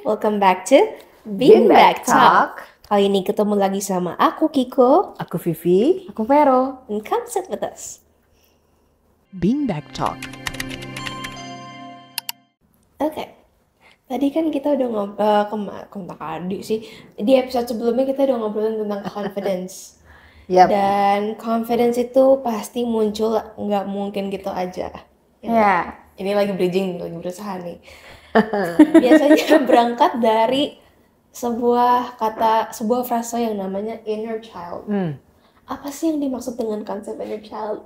Welcome back to Beanbag Talk. Kali ini ketemu lagi sama aku Kiko. Aku Vivi. Aku Vero. And come sit with us. Beanbag Talk. Oke. Tadi kan kita udah ngobrol tadi sih. Di episode sebelumnya kita udah ngobrolin tentang confidence. Yap. Dan confidence itu pasti muncul nggak mungkin gitu aja. Ya. Ini lagi bridging, lagi berusaha nih. Biasanya berangkat dari sebuah frase yang namanya inner child. Apa sih yang dimaksud dengan konsep inner child?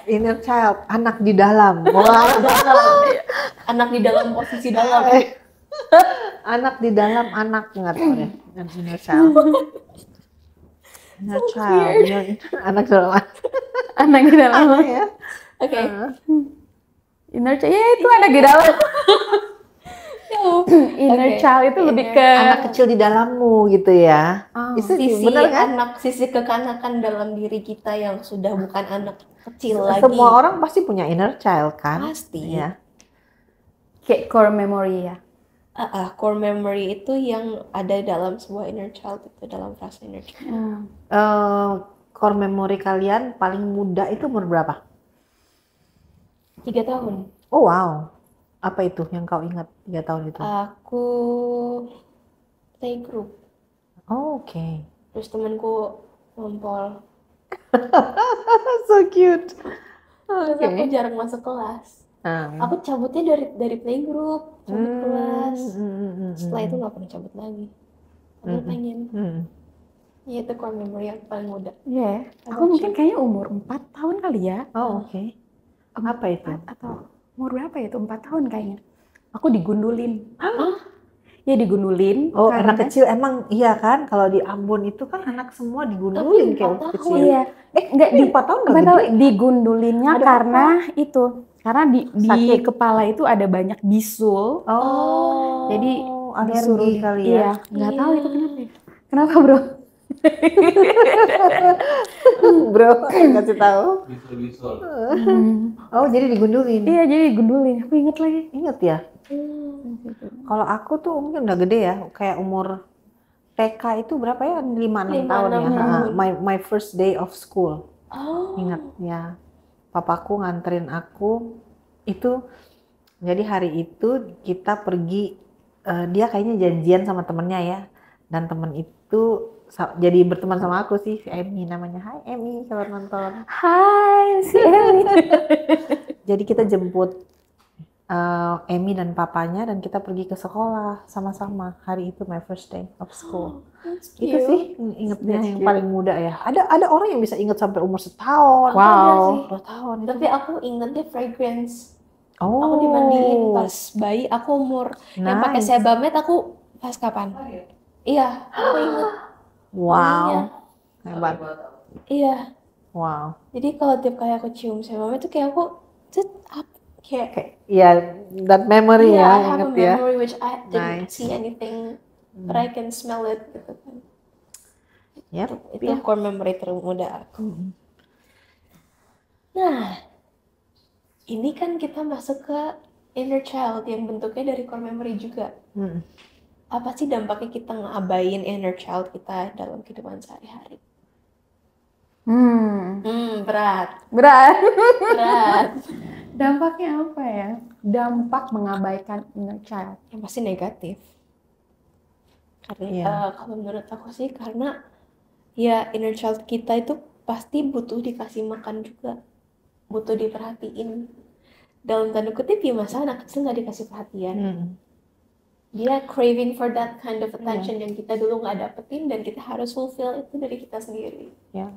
Inner child, anak di dalam. Wah. Anak di dalam posisi dalam. Anak di dalam anak, nggak tahu deh. Inner child. Inner child. Anak dalam Anak di dalam. ya. Oke. Inner child, ya itu anak di dalam. Inner Oke. child itu lebih ke Anak kecil di dalammu gitu ya. Itu Sisi bener kan? sisi kekanakan dalam diri kita yang sudah bukan anak kecil lagi. Semua orang pasti punya inner child kan? Pasti. Ya. kayak core memory ya. Core memory itu yang ada dalam sebuah inner child, itu dalam frase inner child. Core memory kalian paling muda itu umur berapa? 3 tahun. Oh wow. Apa itu yang kau ingat 3 tahun itu? Aku playgroup. Oh, oke. Terus temanku ngompol. So cute. Terus aku jarang masuk kelas. Aku cabutnya dari playgroup, cabut kelas. Setelah itu nggak pernah cabut lagi. Karena pengen. Ya itu core memory yang paling muda. Iya. Aku mungkin kayaknya umur 4 tahun kali ya. Oh, oke. Apa itu? Atau umur berapa ya itu? 4 tahun kayaknya. Aku digundulin. Ya digundulin. Oh, karena- anak kecil emang iya kan? Kalau di Ambon itu kan anak semua digundulin Tapi kayak 4 waktu tahun. kecil. Iya. Enggak Di 4 tahun nggak Nggak tahu gede? digundulinnya Ada karena itu. Karena di Sakit. kepala itu ada banyak bisul. Oh, Jadi alergi disuruh kali Iya, ya. nggak tahu Iya. itu kenapa ya. Kenapa, Bro? Bro, kasih tahu. Bisul. Oh, jadi digundulin. Iya, jadi digundulin. Aku inget lagi. Ingat ya? Kalau aku tuh mungkin udah gede ya, kayak umur TK itu berapa ya? 5-6 tahun ya. 5-6 tahun. My first day of school. Oh. Ingat ya. Papaku nganterin aku itu. Jadi hari itu kita pergi, dia kayaknya janjian sama temennya ya. Dan temen itu jadi berteman sama aku sih, si Emmy namanya. Hai Emmy, kalau nonton. Hai, si Emmy. Jadi kita jemput Emmy dan papanya dan kita pergi ke sekolah sama-sama. Hari itu my first day of school. Itu sih ingetnya yang paling muda ya. Ada orang yang bisa inget sampai umur setahun. Wow. 2 tahun itu. Tapi aku ingetnya fragrance. Oh, Aku dimandiin pas bayi, aku umur yang pakai nice. Sebamed aku pas kapan? Iya, aku inget. Wow, Iya. hebat. Iya. Wow. Jadi kalau tiap kali aku cium Sebamed tuh kayak aku kayak Ya, that memory I ya, have a inget ya. memory which I didn't Nice. see anything, but I can smell it gitu kan. Yep. Itu core memory termuda aku. Nah, ini kan kita masuk ke inner child yang bentuknya dari core memory juga. Apa sih dampaknya kita ngeabain inner child kita dalam kehidupan sehari-hari? Berat. Berat. Dampaknya apa ya? Dampak mengabaikan inner child. Yang pasti negatif. Karena Iya. kalau menurut aku sih karena ya inner child kita itu pasti butuh dikasih makan juga, butuh diperhatiin. Dalam tanda kutip ya masa anak kecil nggak dikasih perhatian. Dia craving for that kind of attention yang kita dulu nggak dapetin dan kita harus fulfill itu dari kita sendiri. Ya.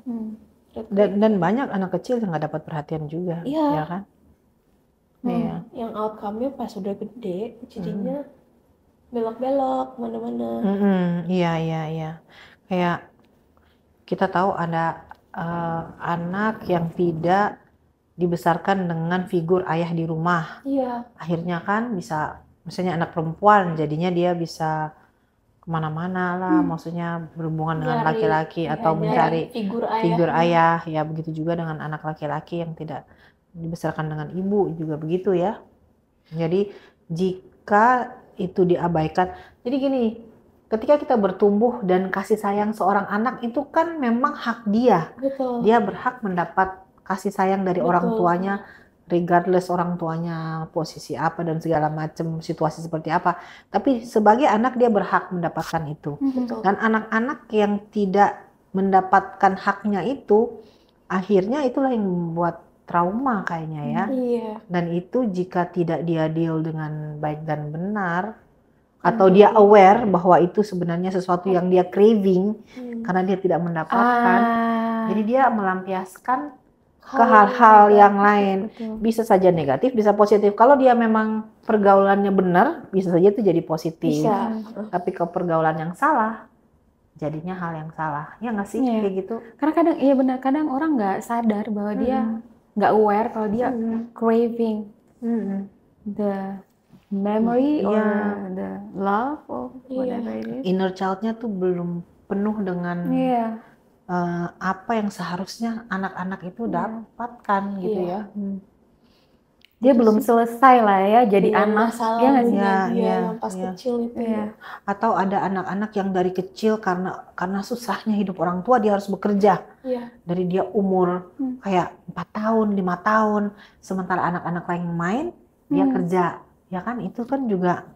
Dan banyak anak kecil yang nggak dapat perhatian juga, Iya. ya kan? Iya. Yang outcome-nya pas udah gede jadinya belok-belok mana-mana. Iya. Kayak kita tahu ada anak yang tidak dibesarkan dengan figur ayah di rumah. Iya. Akhirnya kan bisa, misalnya anak perempuan, jadinya dia bisa kemana-mana lah, maksudnya berhubungan dengan Nyari, laki-laki ya, atau nyari mencari figur ayah. ya begitu juga dengan anak laki-laki yang tidak dibesarkan dengan ibu juga begitu ya. Jadi jika itu diabaikan, jadi gini, ketika kita bertumbuh dan kasih sayang seorang anak itu kan memang hak dia. Betul. Dia berhak mendapat kasih sayang dari orang Betul. tuanya, regardless orang tuanya posisi apa dan segala macam situasi seperti apa. Tapi sebagai anak dia berhak mendapatkan itu. Betul. Dan anak-anak yang tidak mendapatkan haknya itu, akhirnya itulah yang membuat trauma kayaknya ya. Iya. Dan itu jika tidak dia deal dengan baik dan benar, atau dia aware bahwa itu sebenarnya sesuatu yang dia craving karena dia tidak mendapatkan, jadi dia melampiaskan ke hal-hal yang lain. Betul. Bisa saja negatif, bisa positif. Kalau dia memang pergaulannya benar, bisa saja itu jadi positif. Bisa. Tapi kalau pergaulan yang salah, jadinya hal yang salah. Ya nggak sih? Iya. Kayak gitu. Karena kadang, iya benar, kadang orang nggak sadar bahwa dia nggak aware kalau dia craving the memory or the love or whatever it is. Inner child-nya tuh belum penuh dengan Iya. apa yang seharusnya anak-anak itu dapatkan gitu ya. Dia belum selesai lah ya jadi Dengan anak. masalah Ya nggak sih? Iya, dia iya, yang pas iya. kecil itu. Iya. Atau ada anak-anak yang dari kecil karena susahnya hidup orang tua dia harus bekerja. Iya. Dari dia umur kayak 4 tahun, 5 tahun, sementara anak-anak lain main, dia kerja. Ya kan itu kan juga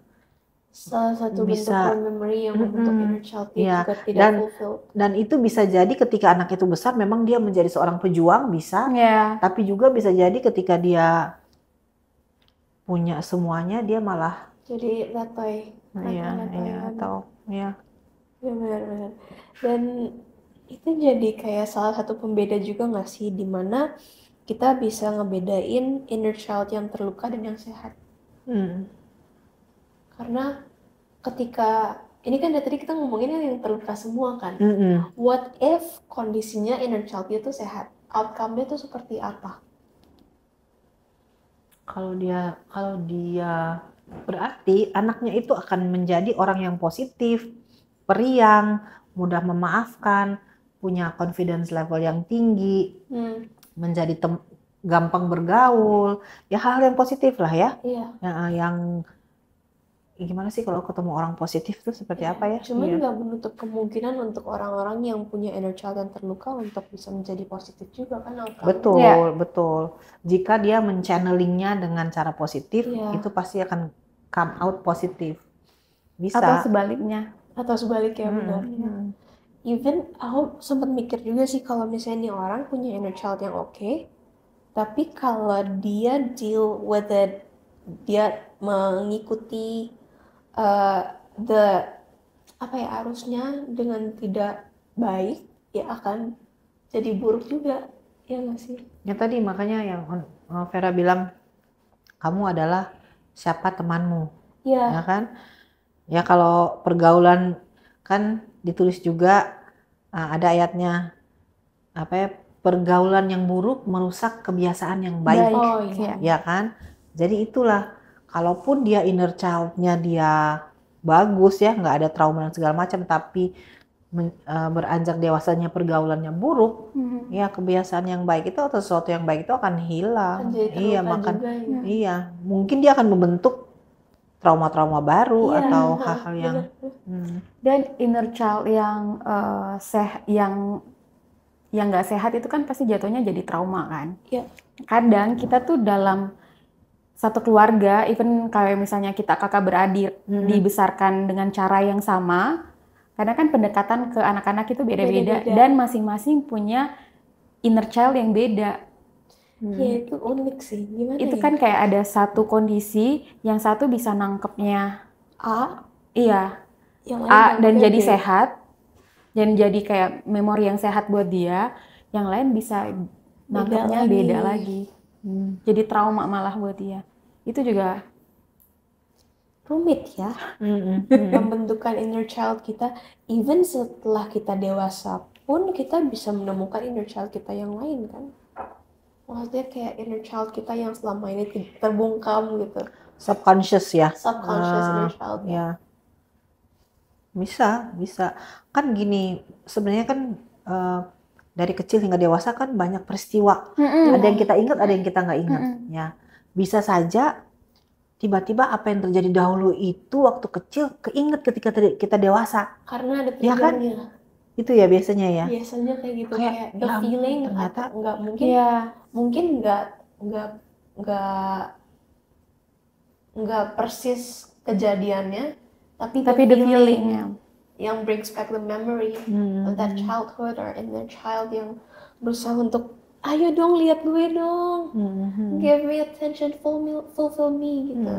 Salah satu bentuk bisa, memory yang membentuk inner child dia iya. juga tidak fulfilled. Dan itu bisa jadi ketika anak itu besar memang dia menjadi seorang pejuang bisa, Iya. tapi juga bisa jadi ketika dia punya semuanya dia malah Jadi letoy. iya atau ya. Ya benar-benar. Dan itu jadi kayak salah satu pembeda juga nggak sih, dimana kita bisa ngebedain inner child yang terluka dan yang sehat. Karena ketika ini kan dari tadi kita ngomongin yang terluka semua kan. What if kondisinya inner child itu sehat? Outcome-nya itu seperti apa? Kalau dia berarti anaknya itu akan menjadi orang yang positif, periang, mudah memaafkan, punya confidence level yang tinggi, menjadi gampang bergaul, ya hal yang positif lah ya. Iya. Yang gimana sih kalau ketemu orang positif tuh seperti apa ya? Cuman nggak menutup kemungkinan untuk orang-orang yang punya inner child yang terluka untuk bisa menjadi positif juga kan outcome-nya. Betul. Jika dia mencannelingnya dengan cara positif, itu pasti akan come out positif. Bisa. Atau sebaliknya. Atau sebaliknya benar. Even aku sempat mikir juga sih kalau misalnya nih orang punya inner child yang oke, tapi kalau dia deal with it, dia mengikuti arusnya dengan tidak baik, ya akan jadi buruk juga, ya nggak sih? Ya tadi makanya yang Vera bilang, kamu adalah siapa temanmu, ya kan? Ya kalau pergaulan kan ditulis juga ada ayatnya pergaulan yang buruk merusak kebiasaan yang baik. Ya kan? Jadi itulah. Kalaupun dia inner child-nya dia bagus ya, nggak ada trauma dan segala macam, tapi beranjak dewasanya pergaulannya buruk, ya kebiasaan yang baik itu atau sesuatu yang baik itu akan hilang. Iya, mungkin dia akan membentuk trauma-trauma baru atau hal-hal yang. Dan inner child yang yang nggak sehat itu kan pasti jatuhnya jadi trauma kan. Iya. Kadang kita tuh dalam satu keluarga, even kayak misalnya kita kakak beradik dibesarkan dengan cara yang sama, karena kan pendekatan ke anak-anak itu beda-beda dan masing-masing punya inner child yang beda. Ya itu unik sih, gimana itu ya? Kan kayak ada satu kondisi yang satu bisa nangkepnya yang A dan jadi sehat, dan jadi kayak memori yang sehat buat dia, yang lain bisa nangkepnya beda lagi. Jadi trauma malah buat dia. Itu juga rumit ya. Pembentukan inner child kita, even setelah kita dewasa pun kita bisa menemukan inner child kita yang lain kan. Maksudnya kayak inner child kita yang selama ini terbungkam gitu. Subconscious ya. Subconscious inner child ya. Bisa. Kan gini, sebenarnya kan dari kecil hingga dewasa kan banyak peristiwa. Ada yang kita ingat, ada yang kita nggak ingat. Ya, bisa saja tiba-tiba apa yang terjadi dahulu itu waktu kecil keinget ketika kita dewasa. Karena ada Ya kan? triggernya. Itu ya biasanya ya. Biasanya kayak gitu, Kayak, kayak ya the ampun, feeling ternyata atau nggak mungkin Iya. mungkin nggak persis kejadiannya, tapi Tapi the feeling-nya. yang brings back the memory of that childhood or inner child yang berusaha untuk ayo dong lihat gue dong, give me attention, fulfill me gitu.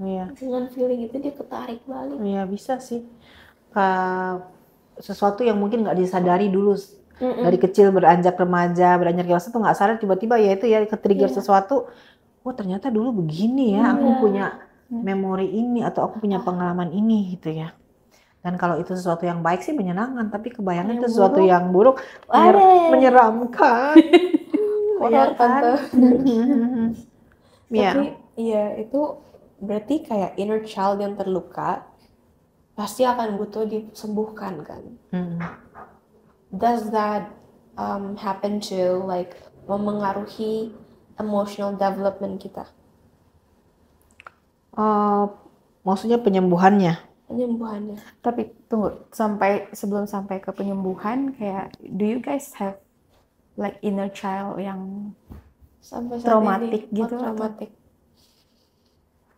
Iya. Dengan feeling itu dia ketarik balik. Iya bisa sih. Sesuatu yang mungkin nggak disadari dulu dari kecil beranjak remaja, beranjak dewasa tuh nggak sadar tiba-tiba ya itu ya ke-trigger sesuatu. Oh ternyata dulu begini ya, aku punya memori ini atau aku punya pengalaman ini gitu ya. Dan kalau itu sesuatu yang baik sih menyenangkan, tapi kebayangnya itu sesuatu yang buruk, menyeramkan. Horor tante. Iya. Tapi iya itu berarti kayak inner child yang terluka pasti akan butuh disembuhkan kan. Does that happen to like memengaruhi emotional development kita? Maksudnya penyembuhannya. Tapi tunggu, sebelum sampai ke penyembuhan, kayak do you guys have like inner child yang Sampai saat traumatik ini, gitu?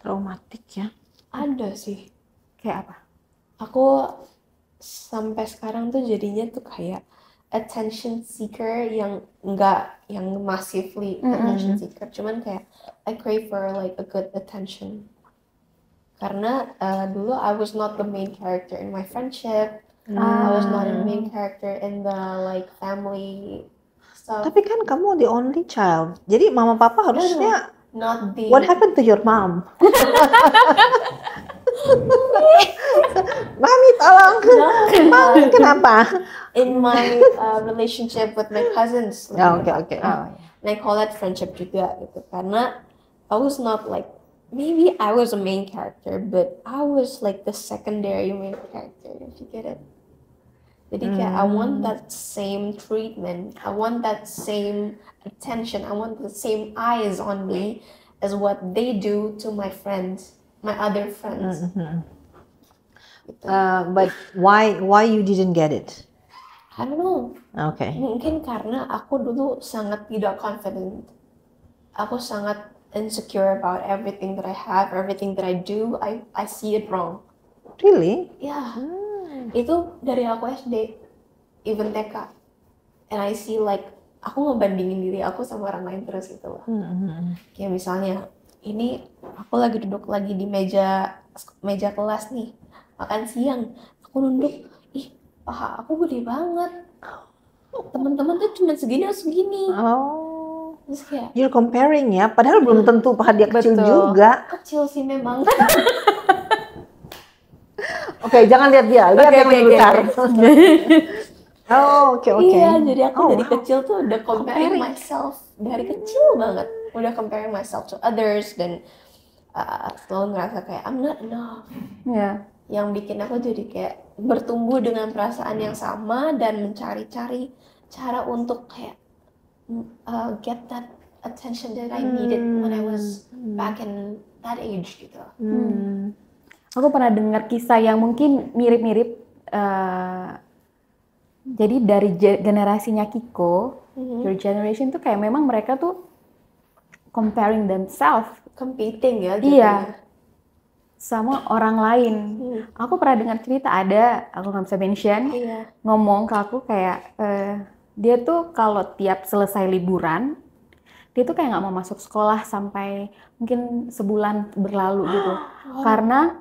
Traumatik ya. Ada sih. Kayak apa? Aku sampai sekarang tuh jadinya tuh kayak attention seeker yang enggak yang massively attention seeker, cuman kayak I crave for like a good attention. Karena dulu I was not the main character in my friendship. I was not the main character in the like family stuff. Tapi kan kamu the only child. Jadi mama papa harusnya Not the what happened to your mom? Mami tolong. Mami kenapa? in my relationship with my cousins. Oke. And I call that friendship juga gitu. Karena I was not like, maybe I was a main character, but I was like the secondary main character, if you get it. Jadi kayak I want that same treatment, I want that same attention, I want the same eyes on me as what they do to my friends, my other friends. Gitu. But why you didn't get it? I don't know. Okay. Mungkin karena aku dulu sangat tidak confident. Aku sangat insecure about everything that I have, everything that I do. I see it wrong. Really? Ya, itu dari aku SD, even TK. And I see like, aku ngebandingin diri aku sama orang lain terus gitu loh. Kayak misalnya, ini aku lagi duduk lagi di meja kelas nih, makan siang. Aku nunduk, ih paha aku gede banget. Teman-teman tuh cuma segini. Oh. Terus kayak, You're comparing ya, padahal belum tentu paha dia kecil juga. kecil sih memang. Oke, jangan lihat dia, lihat yang lebih besar. Oh, oke. Iya, jadi aku dari wow. kecil tuh udah comparing myself dari kecil banget, udah comparing myself to others dan selalu ngerasa kayak I'm not enough. Ya. Yang bikin aku jadi kayak bertumbuh dengan perasaan yang sama dan mencari-cari cara untuk kayak get that attention that I needed when I was back in that age gitu. Aku pernah dengar kisah yang mungkin mirip-mirip. Jadi dari generasinya Kiko, your generation tuh kayak memang mereka tuh comparing themselves, Competing ya. iya, sama orang lain. Aku pernah dengar cerita aku nggak bisa mention, ngomong ke aku kayak dia tuh kalau tiap selesai liburan, dia tuh kayak nggak mau masuk sekolah sampai mungkin sebulan berlalu gitu, karena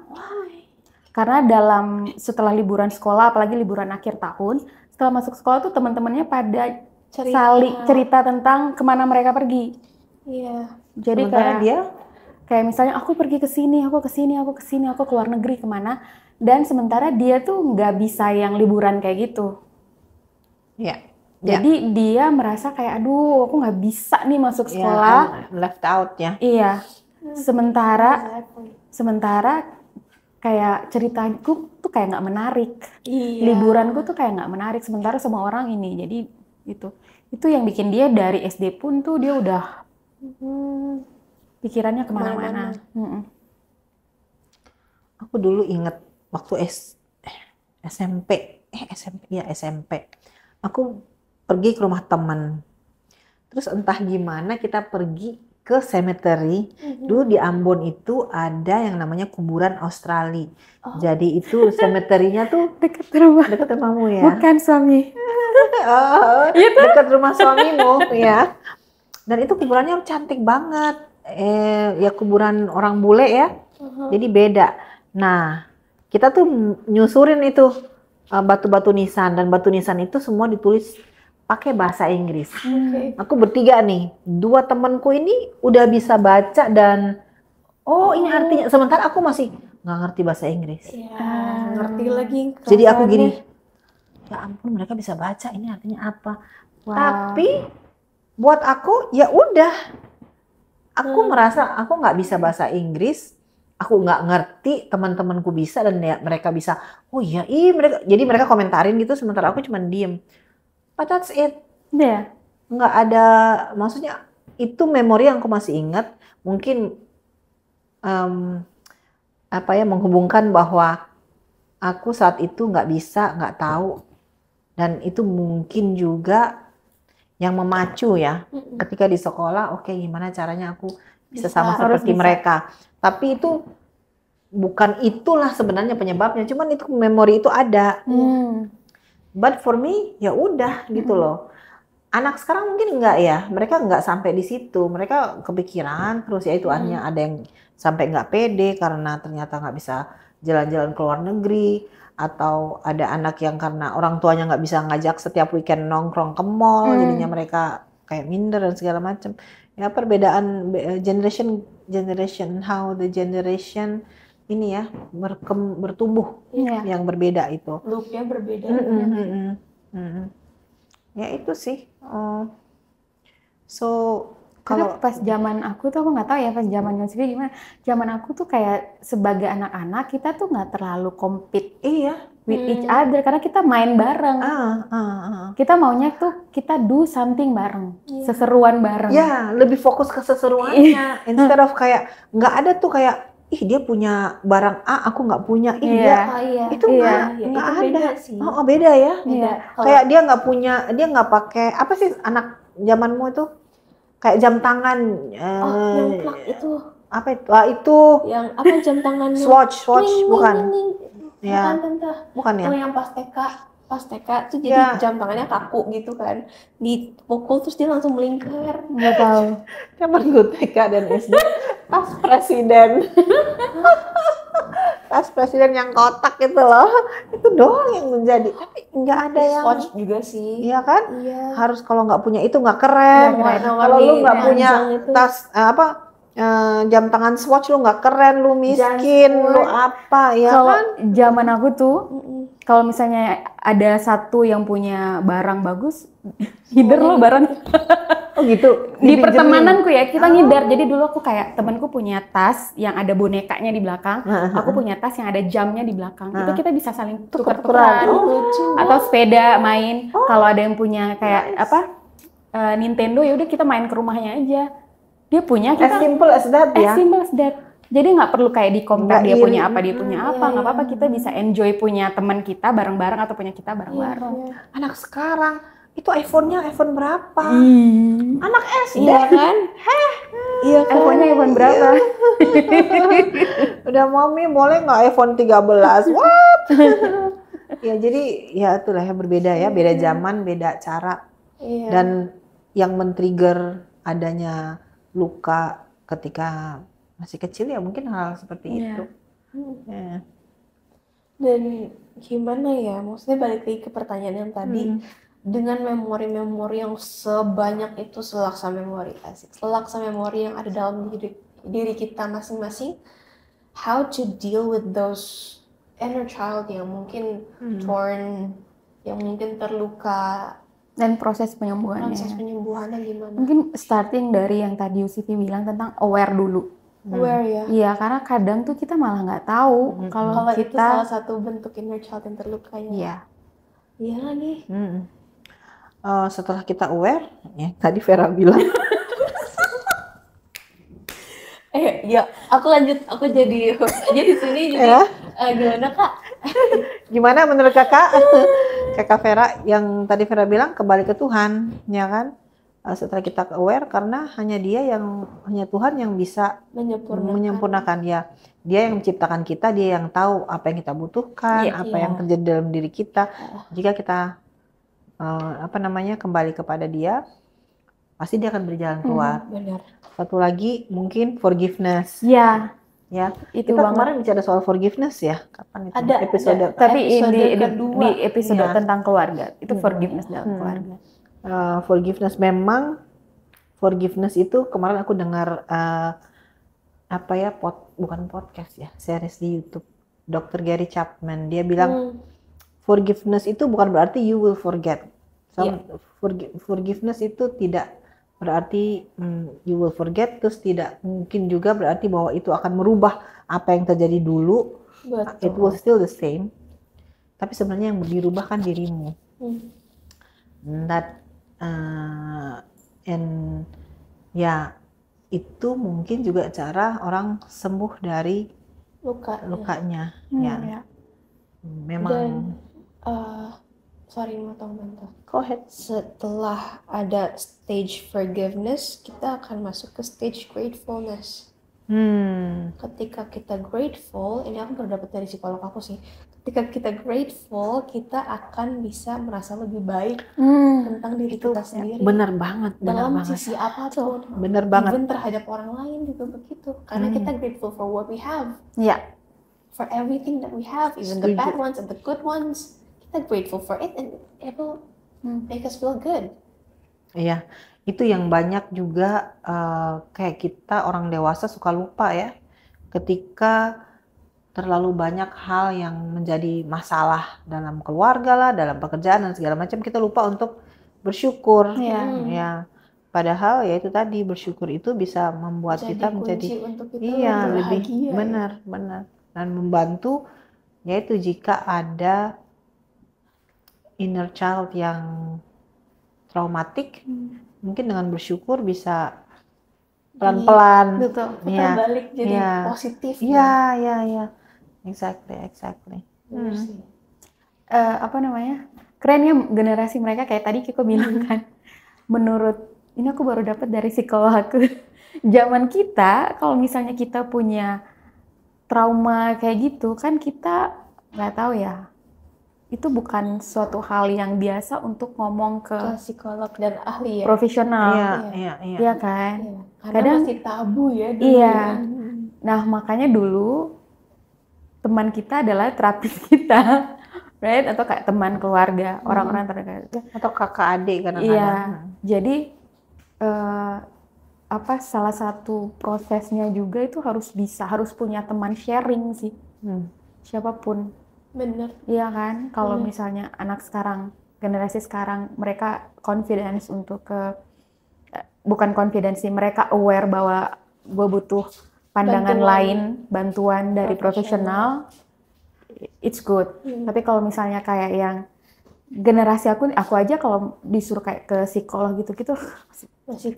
setelah liburan sekolah, apalagi liburan akhir tahun, setelah masuk sekolah tuh teman-temannya pada saling cerita tentang kemana mereka pergi. Iya. Jadi kayak misalnya aku pergi ke sini, aku ke luar negeri kemana, dan sementara dia tuh nggak bisa yang liburan kayak gitu. Iya. Jadi dia merasa kayak aduh aku nggak bisa nih masuk sekolah. I'm left out ya. Iya. Sementara kayak ceritaku tuh kayak nggak menarik, liburanku tuh kayak nggak menarik, sementara semua orang ini. Jadi itu yang bikin dia dari SD pun tuh dia udah pikirannya kemana-mana. Aku dulu inget waktu SMP, SMP. Aku pergi ke rumah teman. Terus entah gimana kita pergi ke cemetery. Dulu di Ambon itu ada yang namanya kuburan Australia. Jadi itu cemetery-nya tuh Dekat rumah. dekat rumahmu ya. Bukan suami. Dekat rumah suamimu ya. Dan itu kuburannya cantik banget. Ya kuburan orang bule ya. Jadi beda. Nah, kita tuh nyusurin itu batu-batu nisan, dan batu nisan itu semua ditulis pakai bahasa Inggris. Aku bertiga nih, 2 temanku ini udah bisa baca dan ini artinya, sementara aku masih nggak ngerti bahasa Inggris. Ngerti lagi. Jadi aku gini, ya ampun mereka bisa baca, ini artinya apa? Tapi buat aku ya udah, aku merasa aku nggak bisa bahasa Inggris. Aku nggak ngerti, teman-temanku bisa dan ya mereka bisa. Oh iya, jadi mereka komentarin gitu, sementara aku cuma diem. But that's it. Iya. Nggak ada, maksudnya itu memori yang aku masih ingat. Mungkin menghubungkan bahwa aku saat itu nggak bisa, nggak tahu, dan itu mungkin juga yang memacu ya. Ketika di sekolah, oke, gimana caranya aku bisa sama seperti mereka. Tapi itu bukan itulah sebenarnya penyebabnya, cuman itu memori itu ada. But for me ya udah gitu loh. Anak sekarang mungkin enggak ya, mereka enggak sampai di situ, mereka kepikiran terus ya itu artinya ada yang sampai enggak pede karena ternyata nggak bisa jalan-jalan ke luar negeri, atau ada anak yang karena orang tuanya nggak bisa ngajak setiap weekend nongkrong ke mall, jadinya mereka kayak minder dan segala macam. Ya perbedaan generation how the generation ini ya bertumbuh yang berbeda itu. Look-nya berbeda. Ya itu sih. So Karena pas zaman aku tuh, aku nggak tahu ya pas zaman Yosfi gimana. Zaman aku tuh kayak sebagai anak-anak kita tuh nggak terlalu compete with each other karena kita main bareng. Kita maunya tuh kita do something bareng, seseruan bareng. Ya, lebih fokus ke seseruannya. Instead of kayak nggak ada tuh kayak dia punya barang A, aku nggak punya. Itu nggak ada. Beda sih. Beda ya. Kayak dia nggak punya, dia nggak pakai apa sih anak zamanmu itu? Kayak jam tangan. Yang plak itu. Apa itu? Itu. Yang apa jam tangannya? Swatch, bukan. Ya. Bukan ya. Yang pas TK tuh jadi jam tangannya kaku gitu kan, dipukul terus dia langsung melingkar. Nggak tahu. Zaman gue TK dan SD, tas presiden. Tas presiden yang kotak itu loh, itu doang yang menjadi, tapi nggak ada yang Swatch juga sih. Iya kan? Iya. Harus kalau nggak punya itu nggak keren. Kalau lu nggak punya tas jam tangan Swatch lu nggak keren, lu miskin, lu apa ya kalau kan? Zaman aku tuh kalau misalnya ada satu yang punya barang bagus, ngider lo barang. Oh gitu. Di pertemananku ya kita ngindar. Jadi dulu aku kayak temanku punya tas yang ada bonekanya di belakang, aku punya tas yang ada jamnya di belakang. Itu kita bisa saling tukar-tukaran. Atau sepeda main. Kalau ada yang punya kayak Nintendo, ya udah kita main ke rumahnya aja. Dia punya, kita as simple as that ya. As simple as that. Jadi nggak perlu kayak di compare dia punya apa, nggak apa-apa, kita bisa enjoy punya teman kita bareng-bareng atau punya kita bareng-bareng. Anak sekarang itu iPhone-nya iPhone berapa? Anak SD. Iya kan? Iya kan? iPhone-nya iPhone berapa? Udah mami boleh nggak iPhone 13? What? Ya jadi ya itulah ya berbeda ya, beda zaman, beda cara. Dan yang men-trigger adanya luka ketika masih kecil ya mungkin hal seperti itu. Dan gimana ya, maksudnya balik lagi ke pertanyaan yang tadi, dengan memori-memori yang sebanyak itu, selaksa memori yang ada dalam diri kita masing-masing, how to deal with those inner child yang mungkin torn, yang mungkin terluka, dan proses penyembuhannya. Penyembuhannya gimana? Mungkin starting dari yang tadi Yusifi bilang tentang aware dulu. Aware ya. Iya, karena kadang tuh kita malah nggak tahu kalau itu kita salah satu bentuk inner child yang terluka ya. Iya. Iya lagi. Setelah kita aware, ya tadi Vera bilang. Ya, aku lanjut. Aku jadi host aja di sini. Jadi Ya. gimana Kak? Gimana menurut kakak? Kakak Vera yang tadi Vera bilang kembali ke Tuhan, ya kan? Setelah kita aware, karena hanya Tuhan yang bisa menyempurnakan ya. Dia yang menciptakan kita, dia yang tahu apa yang kita butuhkan, Iya. apa yang terjadi dalam diri kita. Jika kita kembali kepada dia, pasti dia akan berjalan keluar. Benar. Satu lagi mungkin forgiveness. Ya, Ya, itu kita banget. kemarin bicara soal forgiveness ya. Kapan itu? Ada Episode. Tapi episode di kedua. episode Iya. tentang keluarga, itu forgiveness dalam keluarga. Forgiveness memang itu kemarin aku dengar bukan podcast ya, series di YouTube Dr. Gary Chapman. Dia bilang forgiveness itu bukan berarti you will forget. Forgiveness itu tidak berarti you will forget, terus tidak mungkin juga berarti bahwa itu akan merubah apa yang terjadi dulu. Betul. It will still the same. Tapi sebenarnya yang dirubah kan dirimu. Itu mungkin juga cara orang sembuh dari lukanya. Memang. Dan sorry motong-motong. Go ahead. Setelah ada stage forgiveness, kita akan masuk ke stage gratefulness. Ketika kita grateful, ini aku baru dapat dari psikolog aku sih. Ketika kita grateful, kita akan bisa merasa lebih baik tentang diri kita sendiri. Benar banget. Dalam sisi apapun. Benar banget. Even terhadap orang lain juga begitu. Karena kita grateful for what we have. Iya. For everything that we have, even the bad ones and the good ones. Kita grateful for it and it will make us feel good. Iya, itu yang banyak juga kayak kita orang dewasa suka lupa ya. Ketika terlalu banyak hal yang menjadi masalah dalam keluarga lah, dalam pekerjaan dan segala macam, kita lupa untuk bersyukur. Ya. Padahal ya itu tadi, bersyukur itu bisa membuat kita menjadi lebih benar. Dan membantu yaitu jika ada inner child yang traumatik, mungkin dengan bersyukur bisa pelan-pelan. Betul. Kita balik jadi positif. Iya. Exactly. Keren ya generasi mereka, kayak tadi Kiko bilang kan. Menurut ini aku baru dapat dari psikolog aku. Zaman kita, kalau misalnya kita punya trauma kayak gitu, kan kita nggak tahu ya. Itu bukan suatu hal yang biasa untuk ngomong ke psikolog dan ahli ya. Profesional. Iya kan? Iya. Karena masih tabu ya dulu. Iya. Nah, makanya dulu teman kita adalah terapis kita. Right? Atau kayak teman keluarga, orang-orang terdekat. Atau kakak adik kadang-kadang. Iya. Jadi salah satu prosesnya juga itu harus punya teman sharing sih. Siapapun. Bener. Iya kan, kalau misalnya anak sekarang, generasi sekarang, mereka confidence untuk bukan confidence sih, mereka aware bahwa gue butuh pandangan lain, bantuan dari profesional, it's good. Tapi kalau misalnya kayak yang generasi aku aja kalau disuruh kayak ke psikolog gitu-gitu, masih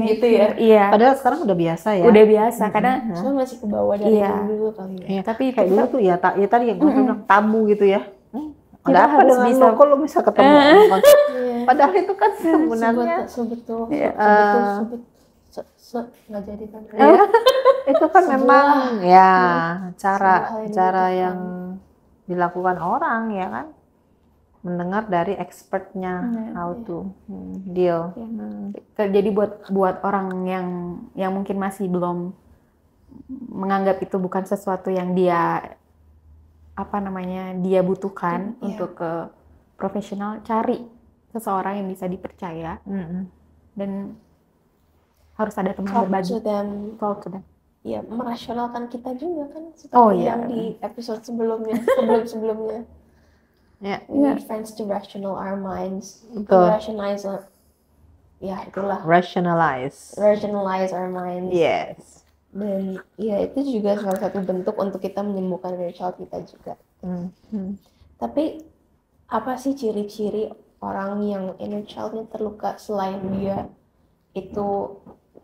gitu ya. Iya. Padahal sekarang udah biasa ya. Udah biasa, karena cuma masih ke bawah dari dulu kali ya. Tapi kayak dulu tuh ya tadi yang bilang tabu gitu ya. Kita Ada apa harus dengan bisa- lo? Kok lo bisa ketemu? Padahal itu kan sebenarnya sebetul nggak jadi kan. itu kan memang ya sebuah hal cara yang yang dilakukan orang ya kan. Mendengar dari expertnya how to deal. Jadi buat orang yang mungkin masih belum menganggap itu bukan sesuatu yang dia butuhkan untuk ke profesional, cari seseorang yang bisa dipercaya dan harus ada teman berbagi. Talk to them. Ya, merasionalkan kita juga kan seperti yang di episode sebelumnya. We need friends to rational our minds. Betul. Rationalize rationalize our minds. Yes. Dan ya itu juga salah satu bentuk untuk kita menyembuhkan inner child kita juga. Tapi apa sih ciri-ciri orang yang inner child-nya terluka selain dia itu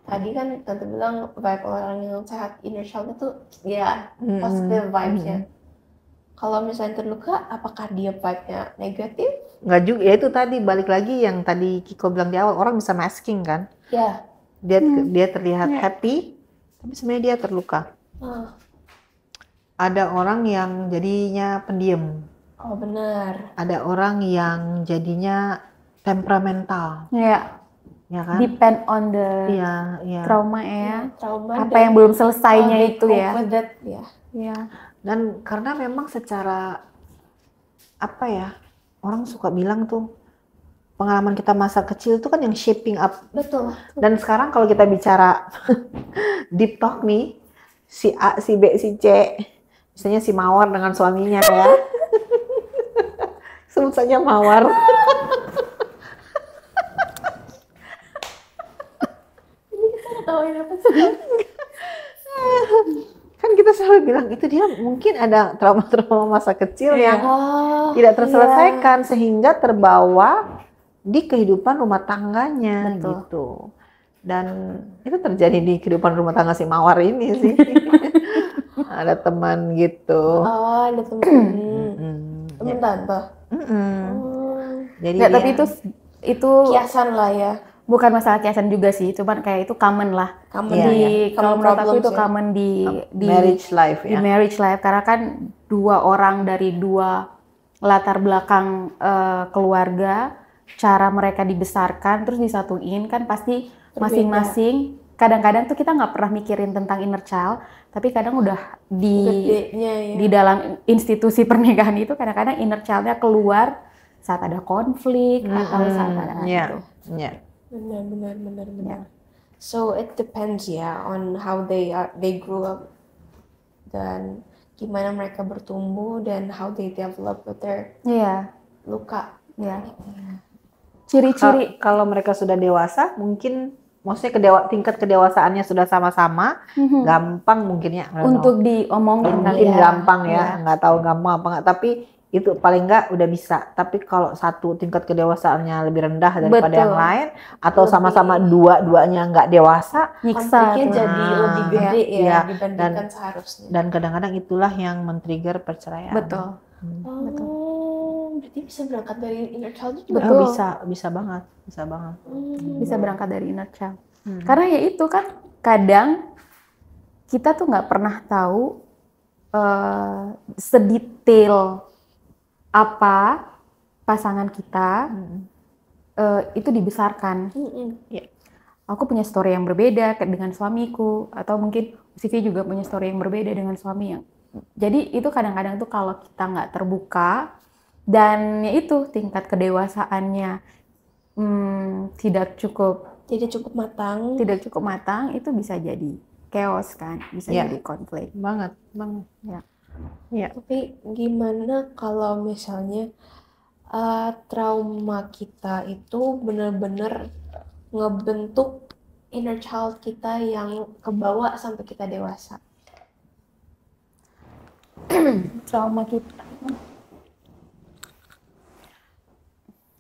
tadi kan tante bilang vibe orang yang sehat inner child itu ya positive vibes-nya. Kalau misalnya terluka, apakah dia vibe-nya negatif? Nggak juga, ya itu tadi balik lagi yang tadi Kiko bilang di awal, orang bisa masking kan. Ya. Dia terlihat happy, tapi sebenarnya dia terluka. Ada orang yang jadinya pendiam. Oh benar. Ada orang yang jadinya temperamental. Ya, Ya kan? depend on the Iya. trauma ya. Trauma Apa yang belum selesainya itu ya. Ya. Ya. Dan karena memang secara apa ya, orang suka bilang tuh pengalaman kita masa kecil itu kan yang shaping up. Betul. Dan sekarang kalau kita bicara deep talk nih, si A, si B, si C, misalnya si Mawar dengan suaminya ya, sebut saja Mawar. Tawain apa sih? Kan kita selalu bilang itu dia mungkin ada trauma-trauma masa kecil yang tidak terselesaikan sehingga terbawa di kehidupan rumah tangganya. Betul. Gitu. Dan itu terjadi di kehidupan rumah tangga si Mawar ini sih. Ada teman gitu. Oh, ada temen. Temen tante. Jadi Nggak, tapi itu Kiasan lah ya. bukan masalah kiasan juga sih, cuman kayak itu common lah. Common Kalau menurut aku itu common di marriage life di ya. marriage life, karena kan dua orang dari dua latar belakang keluarga, cara mereka dibesarkan terus disatuin kan pasti masing-masing. Kadang-kadang tuh kita nggak pernah mikirin tentang inner child, tapi kadang udah di dalam institusi pernikahan itu kadang-kadang inner child-nya keluar saat ada konflik atau saat ada gitu. Benar. So it depends ya on how they grew up dan gimana mereka bertumbuh dan how they develop with their luka. Iya. Ciri-ciri kalau mereka sudah dewasa, mungkin maksudnya tingkat kedewasaannya sudah sama-sama, gampang mungkin ya. untuk diomongin Mungkin gampang ya, nggak tahu gampang apa nggak, tapi itu paling nggak udah bisa. Tapi kalau satu tingkat kedewasaannya lebih rendah daripada yang lain, atau sama-sama dua-duanya nggak dewasa, konfliknya jadi lebih gede ya dibandingkan seharusnya. Dan kadang-kadang itulah yang men-trigger perceraian. Betul. Berarti bisa berangkat dari inner child juga. Betul. Bisa banget. Bisa berangkat dari inner child. Karena ya itu kan kadang kita tuh nggak pernah tahu sedetail apa pasangan kita itu dibesarkan. Aku punya story yang berbeda dengan suamiku, atau mungkin Sivi juga punya story yang berbeda dengan suami yang. Jadi itu kadang-kadang tuh kalau kita nggak terbuka dan ya itu tingkat kedewasaannya tidak cukup matang, itu bisa jadi chaos kan, bisa jadi konflik. Banget. Ya. Tapi gimana kalau misalnya trauma kita itu benar-benar ngebentuk inner child kita yang kebawa sampai kita dewasa? Trauma kita.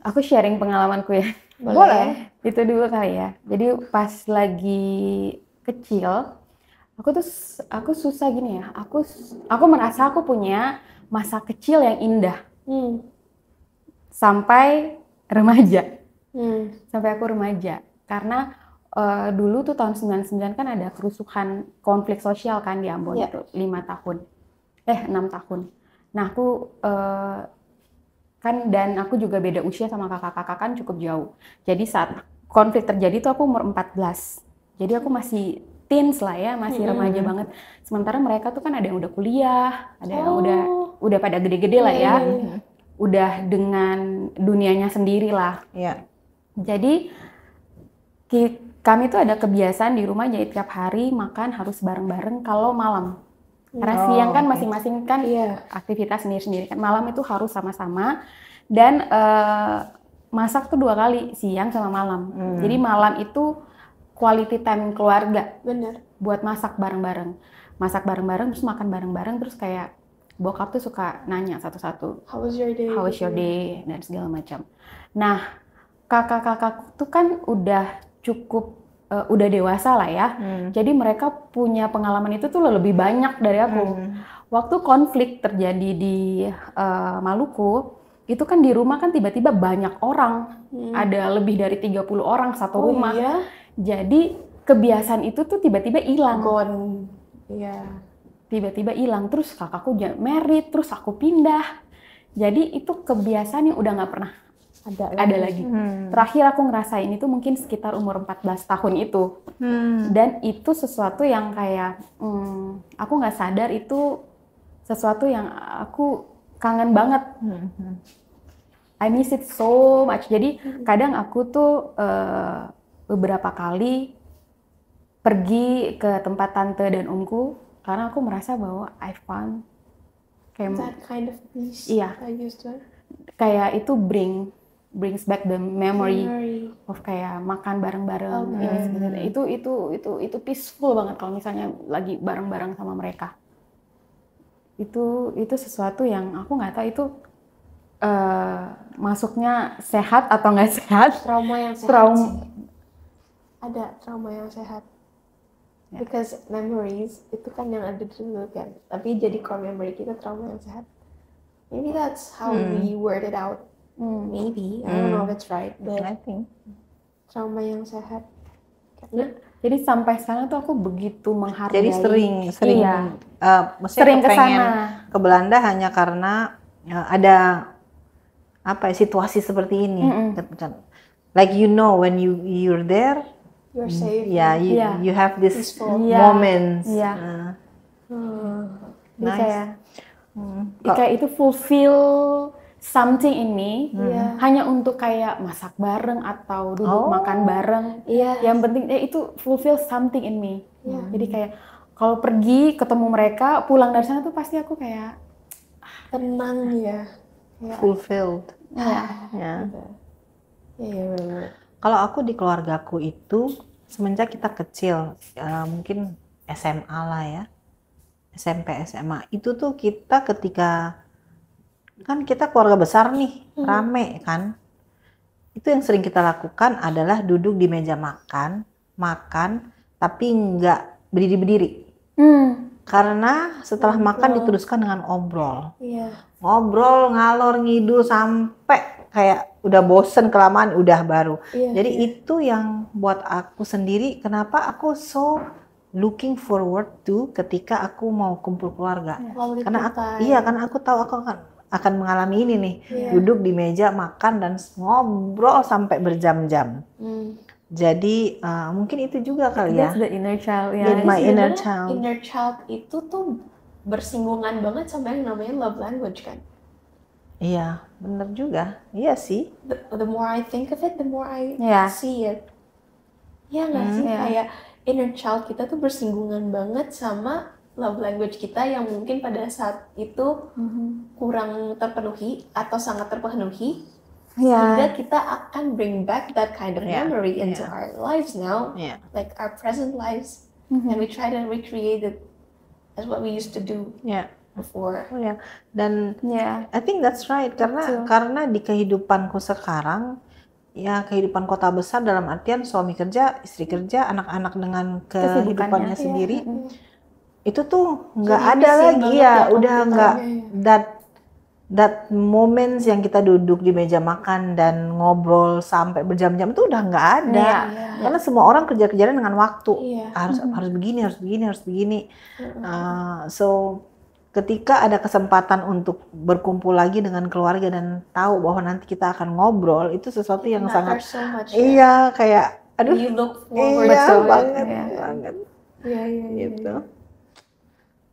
Aku sharing pengalamanku ya. Boleh. Itu dulu kali ya. Jadi pas lagi kecil, aku susah gini ya. Aku merasa aku punya masa kecil yang indah. Sampai remaja. Sampai aku remaja. Karena dulu tuh tahun 99 kan ada kerusuhan konflik sosial kan di Ambon itu 6 tahun. Nah, aku kan dan aku juga beda usia sama kakak-kakak kan cukup jauh. Jadi saat konflik terjadi tuh aku umur 14. Jadi aku masih teens lah ya, masih remaja banget. Sementara mereka tuh kan ada yang udah kuliah, ada yang udah pada gede-gede lah ya. Udah dengan dunianya sendiri lah. Jadi kami tuh ada kebiasaan di rumah, jadi tiap hari makan harus bareng-bareng kalau malam. Karena siang kan masing-masing kan aktivitas sendiri-sendiri kan. Malam itu harus sama-sama dan masak tuh 2 kali, siang sama malam. Jadi malam itu quality time keluarga. Bener. Buat masak bareng-bareng. Masak bareng-bareng terus makan bareng-bareng terus kayak bokap tuh suka nanya satu-satu. How was your day? How was your day dan segala macam. Nah, kakak-kakak tuh kan udah cukup udah dewasa lah ya. Jadi mereka punya pengalaman itu tuh lebih banyak dari aku. Waktu konflik terjadi di Maluku, itu kan di rumah kan tiba-tiba banyak orang. Ada lebih dari 30 orang satu rumah. Iya. Jadi kebiasaan itu tuh tiba-tiba hilang. Gone. Iya. Tiba-tiba hilang. Terus kakakku married, terus aku pindah. Jadi itu kebiasaan yang udah nggak pernah ada lagi. Terakhir aku ngerasain itu mungkin sekitar umur 14 tahun itu. Dan itu sesuatu yang kayak aku nggak sadar itu sesuatu yang aku kangen banget. I miss it so much. Jadi kadang aku tuh beberapa kali pergi ke tempat tante dan omku karena aku merasa bahwa I found kayak That kind of peace. Iya. I used to. Kayak itu brings back the memory of kayak makan bareng-bareng. Itu peaceful banget kalau misalnya lagi bareng-bareng sama mereka. Itu sesuatu yang aku nggak tahu itu masuknya sehat atau nggak sehat. Trauma yang sehat. Ada trauma yang sehat. Because memories itu kan yang ada dulu kan. Tapi jadi core memory kita trauma yang sehat. Maybe that's how we word it out. Maybe. I don't know if it's right. But I think. Trauma yang sehat. Karena Jadi sampai sekarang tuh aku begitu menghargai. Jadi sering Iya. maksudnya Sering kepengen kesana. ke Belanda hanya karena ada apa ya, situasi seperti ini. Like when you're there, you're safe. you have this Peaceful. moments. Iya. Jadi Nice. kayak itu fulfill something in me. Iya. Hanya untuk kayak masak bareng atau duduk makan bareng. Iya. Yang penting itu fulfill something in me. Jadi kayak kalau pergi ketemu mereka, pulang dari sana tuh pasti aku kayak Tenang ya. Fulfilled. ya. Ya. Iya benar. Kalau aku di keluargaku itu semenjak kita kecil, mungkin SMA lah ya, SMP, SMA, itu tuh kita ketika kan kita keluarga besar nih, rame kan, itu yang sering kita lakukan adalah duduk di meja makan, tapi nggak berdiri-berdiri. Karena setelah makan diteruskan dengan obrol. Iya. Ngobrol ngalor ngidul sampai kayak udah bosen kelamaan udah baru. Jadi itu yang buat aku sendiri kenapa aku so looking forward to ketika aku mau kumpul keluarga. Karena aku tahu aku akan mengalami ini nih. Duduk di meja makan dan ngobrol sampai berjam-jam. Jadi mungkin itu juga kali ya. That's the inner child. Jadi my inner child. Inner child itu tuh bersinggungan banget sama yang namanya love language kan. Iya, bener juga. Iya sih. The more I think of it, the more I see it. Iya nggak sih? Kayak inner child kita tuh bersinggungan banget sama love language kita yang mungkin pada saat itu kurang terpenuhi atau sangat terpenuhi. Sehingga kita akan bring back that kind of memory into our lives now, like our present lives, and we try to recreate it as what we used to do before. Dan I think that's right karena di kehidupanku sekarang, ya kehidupan kota besar dalam artian suami kerja, istri kerja, anak-anak dengan kehidupannya sendiri, itu tuh nggak ada lagi ya, udah nggak that moments yang kita duduk di meja makan dan ngobrol sampai berjam-jam itu udah nggak ada. Karena semua orang kerja-kerjanya dengan waktu. Harus begini. So ketika ada kesempatan untuk berkumpul lagi dengan keluarga dan tahu bahwa nanti kita akan ngobrol, itu sesuatu yang sangat kayak aduh, you look forward to it. banget. Iya. Gitu.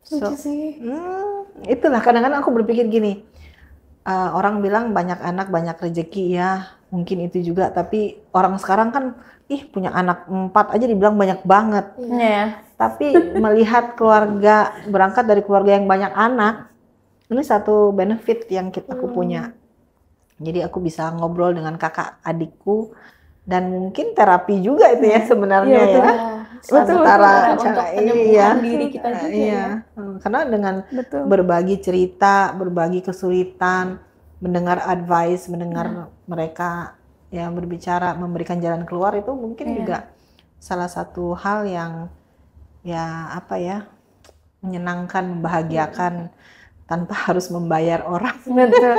So, itulah kadang-kadang aku berpikir gini, orang bilang banyak anak banyak rezeki ya, mungkin itu juga, tapi orang sekarang kan punya anak 4 aja dibilang banyak banget. Tapi melihat keluarga, berangkat dari keluarga yang banyak anak, ini satu benefit yang aku punya. Jadi aku bisa ngobrol dengan kakak adikku, dan mungkin terapi juga itu ya sebenarnya antara cara diri kita juga karena dengan berbagi cerita, berbagi kesulitan, mendengar advice, mendengar mereka yang berbicara, memberikan jalan keluar, itu mungkin juga salah satu hal yang ya apa ya, menyenangkan, membahagiakan tanpa harus membayar orang. Betul.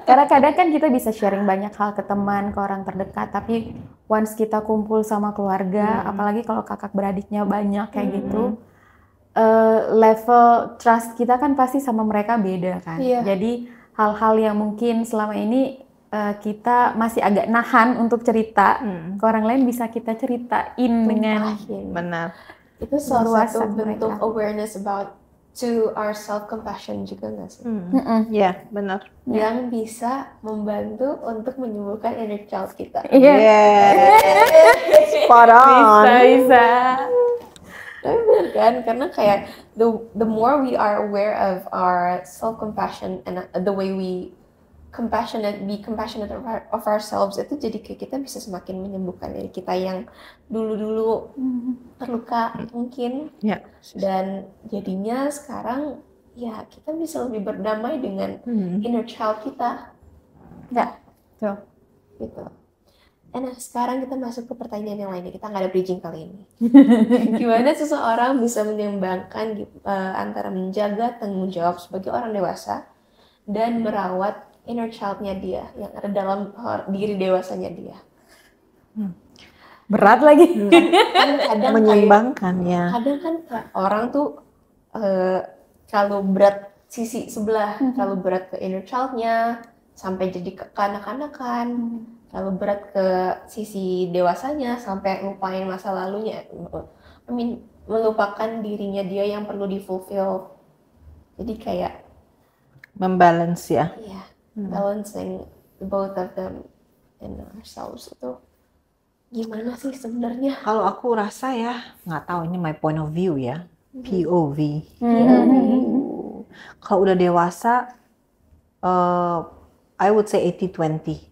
Karena kadang kan kita bisa sharing banyak hal ke teman, ke orang terdekat, tapi once kita kumpul sama keluarga, apalagi kalau kakak beradiknya banyak kayak gitu, level trust kita kan pasti sama mereka beda kan. Iya. Jadi hal-hal yang mungkin selama ini kita masih agak nahan untuk cerita ke orang lain, bisa kita ceritain dengan Benar. Itu salah Luasan satu bentuk mereka. awareness about to our self compassion juga nggak sih? Ya, benar. Yang bisa membantu untuk menyembuhkan inner child kita. Iya. Yes. Spot on. Bisa. Tapi benar kan? Karena kayak the more we are aware of our self compassion and the way we be compassionate of ourselves, itu jadi kayak kita bisa semakin menyembuhkan diri kita yang dulu terluka mungkin. Ya. Dan jadinya sekarang ya kita bisa lebih berdamai dengan inner child kita. Ya, betul. Gitu. Nah, sekarang kita masuk ke pertanyaan yang lainnya. Kita nggak ada bridging kali ini. Gimana seseorang bisa menyeimbangkan antara menjaga tanggung jawab sebagai orang dewasa dan merawat inner child-nya dia yang ada dalam diri dewasanya dia. Berat lagi. Kadang Menyeimbangkan ya. kadang kan orang tuh kalau berat sisi sebelah, kalau berat ke inner child-nya sampai jadi kekanak-kanakan, kalau berat ke sisi dewasanya sampai lupain masa lalunya, melupakan dirinya dia yang perlu di-fulfill. Jadi kayak Membalance ya. balancing both of them in ourselves itu gimana sih sebenarnya? Kalau aku rasa ya, nggak tahu ini my point of view ya, POV. Kalau udah dewasa, I would say 80-20.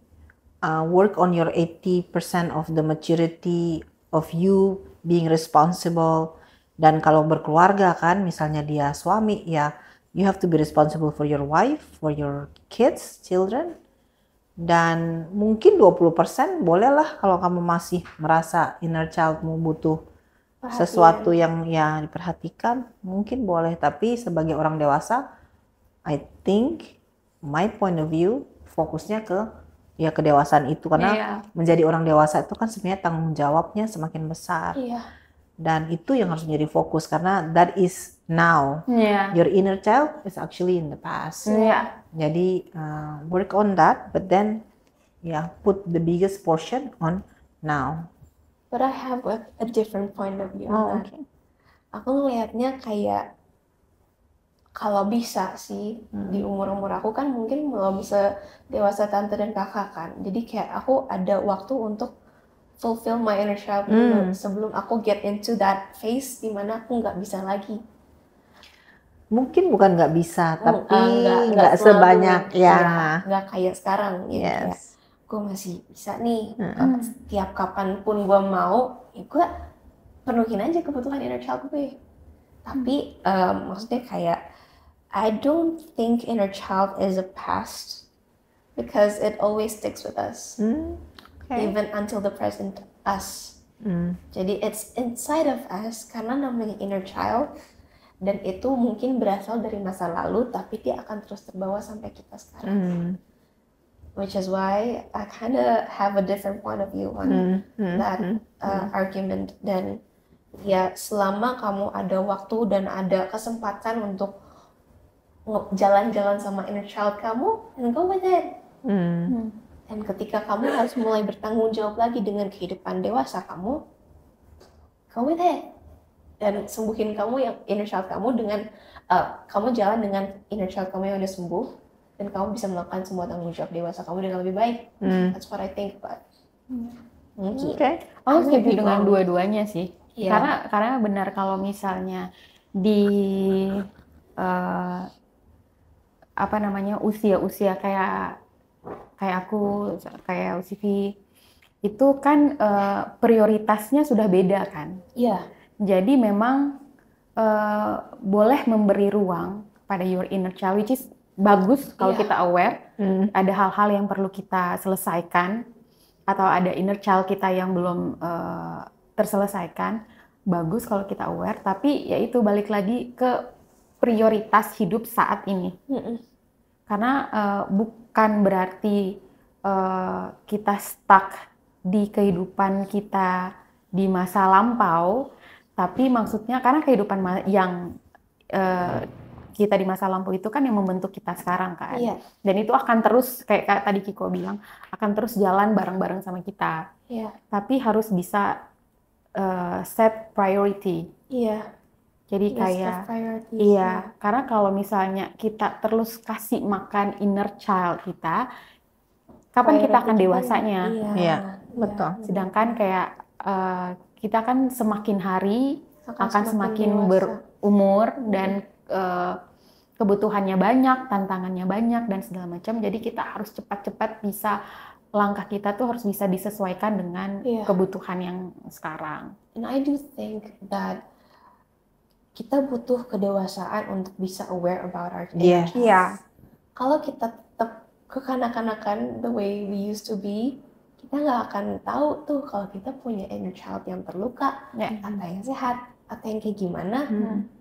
Work on your 80% of the maturity of you being responsible. Dan kalau berkeluarga kan, misalnya dia suami, ya you have to be responsible for your wife, for your kids, children. Dan mungkin 20% bolehlah kalau kamu masih merasa inner childmu butuh sesuatu yang ya diperhatikan, mungkin boleh. Tapi sebagai orang dewasa, I think my point of view fokusnya ke ya kedewasaan itu, karena menjadi orang dewasa itu kan sebenarnya tanggung jawabnya semakin besar. Dan itu yang harus menjadi fokus karena that is now. Your inner child is actually in the past. Jadi work on that, but then put the biggest portion on now. But I have a different point of view. Okay. Aku ngelihatnya kayak kalau bisa sih di umur-umur aku kan mungkin belum sedewasa tante dan kakak kan. Jadi kayak aku ada waktu untuk fulfill my inner child dulu sebelum aku get into that phase di mana aku nggak bisa lagi. Mungkin bukan nggak bisa, tapi nggak selalu, sebanyak nggak kayak sekarang gitu. Kayak gue masih bisa nih, setiap kapanpun gue mau, ya gue penuhin aja kebutuhan inner child gue. Tapi maksudnya kayak I don't think inner child is a past because it always sticks with us. Even until the present us. Jadi it's inside of us karena namanya inner child, dan itu mungkin berasal dari masa lalu tapi dia akan terus terbawa sampai kita sekarang. Which is why I kinda have a different point of view on that argument. Dan ya selama kamu ada waktu dan ada kesempatan untuk jalan-jalan sama inner child kamu, and go with it. Dan ketika kamu harus mulai bertanggung jawab lagi dengan kehidupan dewasa kamu, go with it. Dan sembuhin kamu yang inner child kamu dengan kamu jalan dengan inner child kamu yang udah sembuh, dan kamu bisa melakukan semua tanggung jawab dewasa kamu dengan lebih baik. That's what I think about. Mungkin. Aku setuju dengan dua-duanya sih. Karena benar kalau misalnya di usia-usia kayak aku, kayak Usivi, itu kan prioritasnya sudah beda kan. Jadi memang boleh memberi ruang pada your inner child, which is bagus kalau kita aware. Ada hal-hal yang perlu kita selesaikan, atau ada inner child kita yang belum terselesaikan, bagus kalau kita aware, tapi ya itu balik lagi ke prioritas hidup saat ini. Karena bukan berarti kita stuck di kehidupan kita di masa lampau, tapi maksudnya karena kehidupan yang kita di masa lampau itu kan yang membentuk kita sekarang kan. Iya. Dan itu akan terus kayak tadi Kiko bilang akan terus jalan bareng-bareng sama kita. Iya. Tapi harus bisa set priority. Iya. Jadi List kayak of priorities. iya, karena kalau misalnya kita terus kasih makan inner child kita, kapan kita akan dewasanya? Iya, betul. Sedangkan kayak kita kan semakin hari akan semakin dewasa. berumur dan kebutuhannya banyak, tantangannya banyak dan segala macam. Jadi kita harus cepat-cepat bisa langkah kita tuh harus bisa disesuaikan dengan kebutuhan yang sekarang. And I do think that kita butuh kedewasaan untuk bisa aware about our Yes. age. Iya. Kalau kita tetap kekanak-kanakan the way we used to be, kita nggak akan tahu tuh kalau kita punya inner child yang terluka, atau yang sehat, atau yang kayak gimana.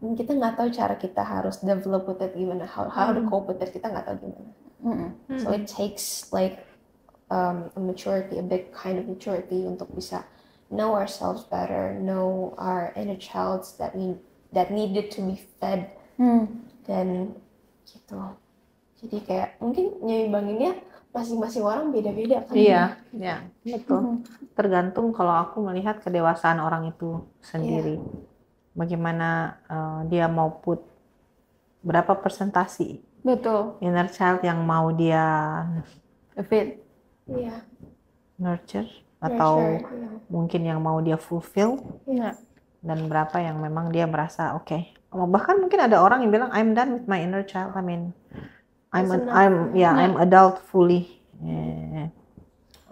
Dan kita nggak tahu cara kita harus develop with it gimana, how to cope with it, kita nggak tahu gimana. So it takes like a maturity, a big kind of maturity untuk bisa know ourselves better, know our inner childs that needed to be fed, dan gitu. Jadi kayak mungkin nyeimbangin masing-masing orang beda-beda kan. Iya, betul. Tergantung kalau aku melihat kedewasaan orang itu sendiri. Bagaimana dia mau put berapa persentasi Betul. inner child yang mau dia Fit. Iya. nurture atau mungkin yang mau dia fulfill, Iya. dan berapa yang memang dia merasa oke. Bahkan mungkin ada orang yang bilang I'm done with my inner child. I mean I'm adult fully.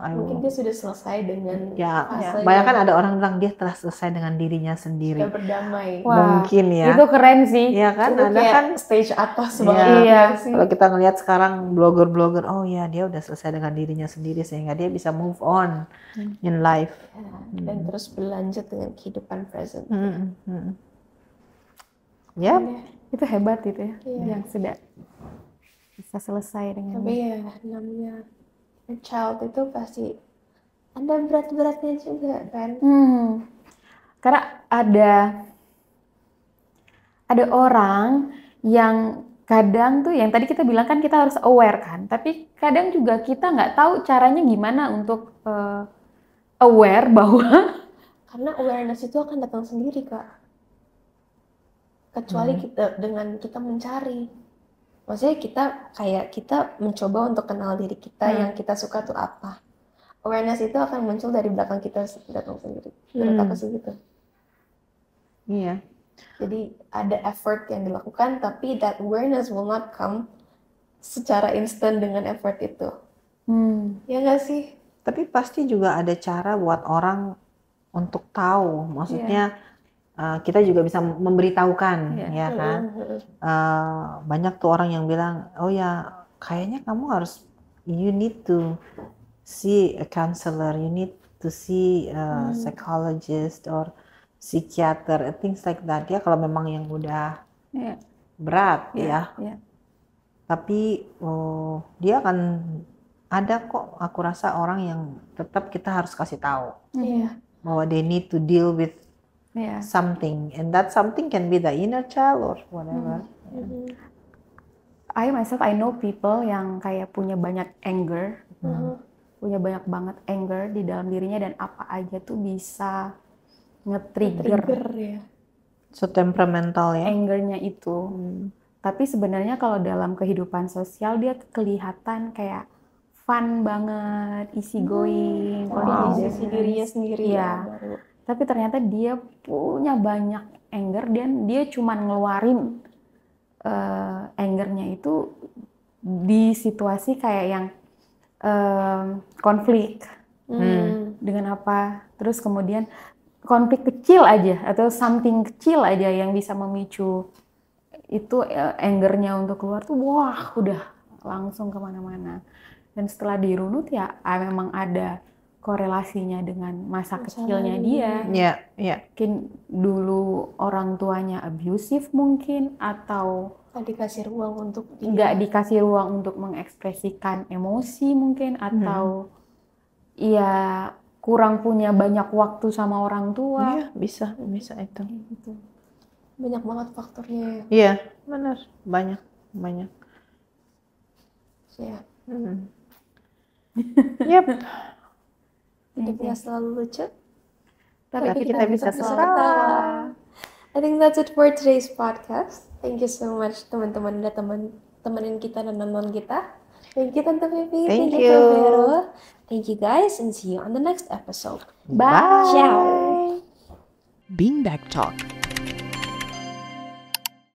Mungkin dia sudah selesai dengan fase banyak kan ada orang bilang dia telah selesai dengan dirinya sendiri. sudah berdamai. Wah, mungkin ya. Itu keren sih. Iya kan, Itu ada kayak kan stage atas Iya. banget. Iya. sih. kalau kita ngelihat sekarang blogger-blogger, oh ya dia udah selesai dengan dirinya sendiri sehingga dia bisa move on in life. Dan terus berlanjut dengan kehidupan present. Ya, Itu hebat itu ya. Iya. Yang sudah bisa selesai dengan Tapi ya namanya child itu pasti ada berat-beratnya juga kan. Karena ada orang yang kadang tuh yang tadi kita bilang kan kita harus aware kan, tapi kadang juga kita nggak tahu caranya gimana untuk aware bahwa Karena awareness itu akan datang sendiri, Kak. Kecuali dengan kita mencari. Maksudnya kita mencoba untuk kenal diri kita yang kita suka tuh apa. Awareness itu akan muncul dari belakang kita datang sendiri. Menurut aku sih gitu. iya. Jadi ada effort yang dilakukan, tapi that awareness will not come secara instan dengan effort itu. Ya nggak sih? Tapi pasti juga ada cara buat orang untuk tahu. Maksudnya kita juga bisa memberitahukan, ya kan? Banyak tuh orang yang bilang, oh ya kayaknya kamu harus, you need to see a counselor, you need to see a psychologist or psikiater, things like that ya, kalau memang yang udah berat ya. Tapi dia akan ada kok, aku rasa orang yang tetap kita harus kasih tahu bahwa they need to deal with something, and that something can be the inner child or whatever. I know people yang kayak punya banyak anger, punya banyak banget anger di dalam dirinya dan apa aja tuh bisa nge-trigger ya. So temperamental ya. angernya itu. Tapi sebenarnya kalau dalam kehidupan sosial dia kelihatan kayak fun banget, easy going, Sisi dirinya sendiri ya. Baru. Tapi ternyata dia punya banyak anger dan dia cuman ngeluarin angernya itu di situasi kayak yang konflik dengan apa, terus kemudian konflik kecil aja atau something kecil aja yang bisa memicu itu angernya untuk keluar tuh wah udah langsung kemana-mana. Dan setelah dirunut ya memang ada korelasinya dengan masa Masa kecilnya lalu. dia. Iya, iya. Mungkin dulu orang tuanya abusive mungkin, atau Nggak dikasih ruang untuk dia. nggak dikasih ruang untuk mengekspresikan emosi mungkin, atau ya kurang punya banyak waktu sama orang tua. Iya, bisa itu. Kayak gitu. Banyak banget faktornya ya. Iya, benar. Banyak. Ya. Yep. Hidup nggak selalu lucu, Tapi kita bisa selalu ketawa. ketawa. I think that's it for today's podcast. Thank you so much teman-teman udah temenin kita dan nonton kita. Thank you Tante Vivi. Thank you you. Kak Vero. Thank you guys and see you on the next episode. Bye. Ciao. Beanbag Talk.